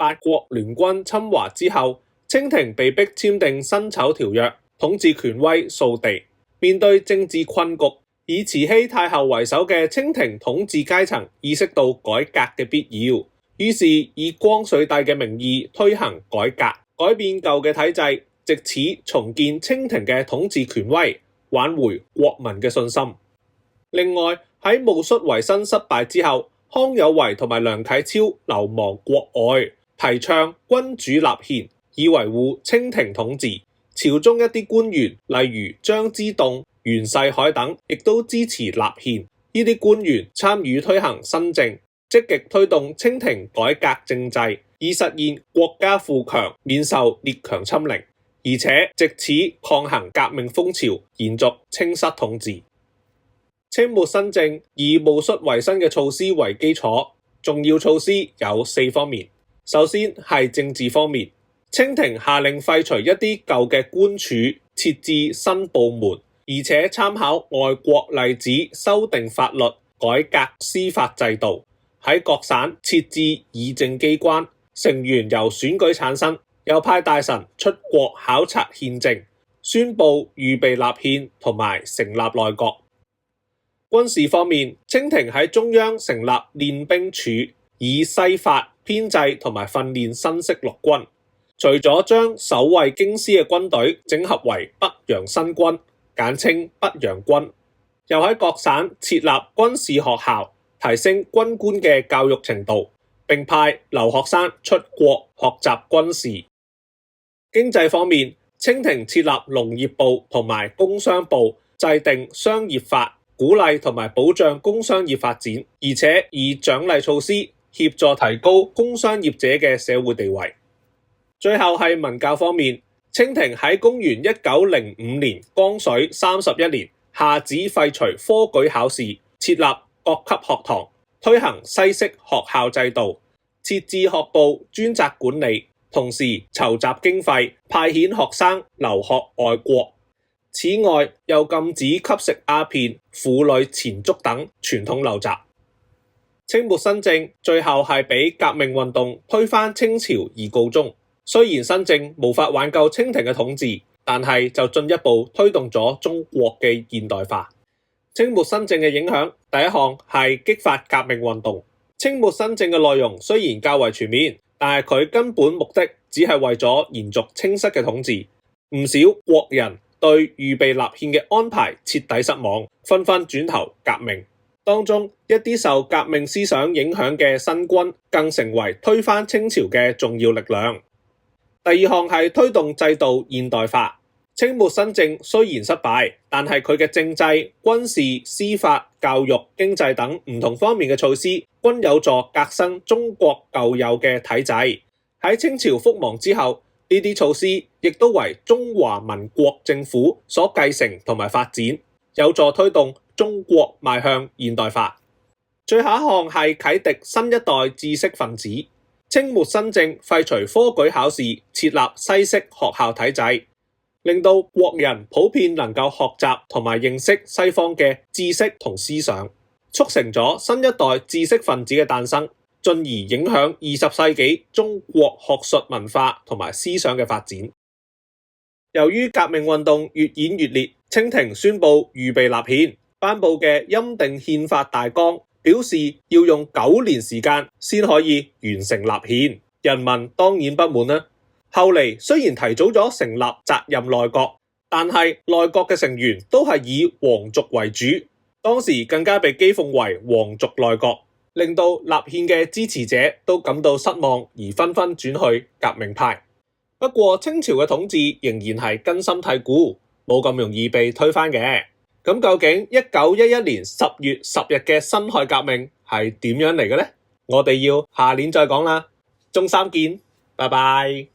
八國聯軍侵華之後，清廷被迫簽訂辛丑條約，統治權威掃地。面對政治困局，以慈禧太后為首嘅清廷統治階層意識到改革嘅必要，於是以光緒帝嘅名義推行改革，改變舊嘅體制，藉此重建清廷嘅統治權威，挽回國民嘅信心。另外，喺戊戌維新失敗之後，康有為同埋梁啟超流亡國外，提倡君主立憲，以維護清廷統治。朝中一啲官員，例如張之洞、袁世凱等，亦都支持立憲。呢啲官員參與推行新政，積極推動清廷改革政制，以實現國家富強，免受列強侵凌，而且藉此抗衡革命風潮，延續清室統治。清末新政以戊戌維新嘅措施為基礎，重要措施有4方面。首先係政治方面，清廷下令廢除一啲舊嘅官署，設置新部門，而且參考外國例子修訂法律，改革司法制度。喺各省設置議政機關，成員由選舉產生，又派大臣出國考察憲政，宣布預備立憲同埋成立內閣。軍事方面，清廷喺中央成立練兵處，以西發編制同埋訓練新式陸軍。除咗將守衛京師嘅軍隊整合為北洋新軍，簡稱北洋軍，又喺各省設立軍事學校，提升軍官嘅教育程度，並派留學生出國學習軍事。經濟方面，清廷設立農業部同埋工商部，制定商業法，鼓勵同埋保障工商業發展，而且以獎勵措施協助提高工商業者嘅社會地位。最後係文教方面，清廷喺公元1905年光緒31年下旨廢除科舉考試，設立各級學堂，推行西式學校制度，設置學部專責管理，同時籌集經費，派遣學生留學外國。此外，又禁止吸食鴉片、婦女纏足等傳統陋習。清末新政最後係俾革命運動推翻清朝而告終。雖然新政無法挽救清廷嘅統治，但係就進一步推動咗中國嘅現代化。清末新政嘅影響，第一項係激發革命運動。清末新政嘅內容雖然較為全面，但係佢根本目的只係為咗延續清室嘅統治。唔少國人對預備立憲嘅安排徹底失望，紛紛轉頭革命。當中一啲受革命思想影響嘅新軍，更成為推翻清朝嘅重要力量。第二項係推動制度現代化。清末新政雖然失敗，但係佢嘅政制、軍事、司法、教育、經濟等唔同方面嘅措施，均有助革新中國舊有嘅體制。喺清朝覆亡之後，呢啲措施亦都為中華民國政府所繼承同埋發展，有助推動中國邁向現代化。最後一項係啟迪新一代知識分子。清末新政廢除科舉考試，設立西式學校體制，令到國人普遍能夠學習同埋認識西方嘅知識同思想，促成咗新一代知識分子嘅誕生，進而影響20世紀中國學術文化同埋思想嘅發展。由於革命運動越演越烈，清廷宣布預備立憲，頒布嘅欽定憲法大綱表示要用9年時間先可以完成立憲，人民當然不滿啦。後嚟雖然提早咗成立責任內閣，但係內閣嘅成員都係以皇族為主，當時更加被譏諷為皇族內閣，令到立憲嘅支持者都感到失望，而紛紛轉去革命派。不過清朝嘅統治仍然係根深蒂固，冇咁容易被推翻嘅。咁究竟1911年10月10日嘅辛亥革命係點樣嚟嘅呢？我哋要下年再講啦。中三見，拜拜。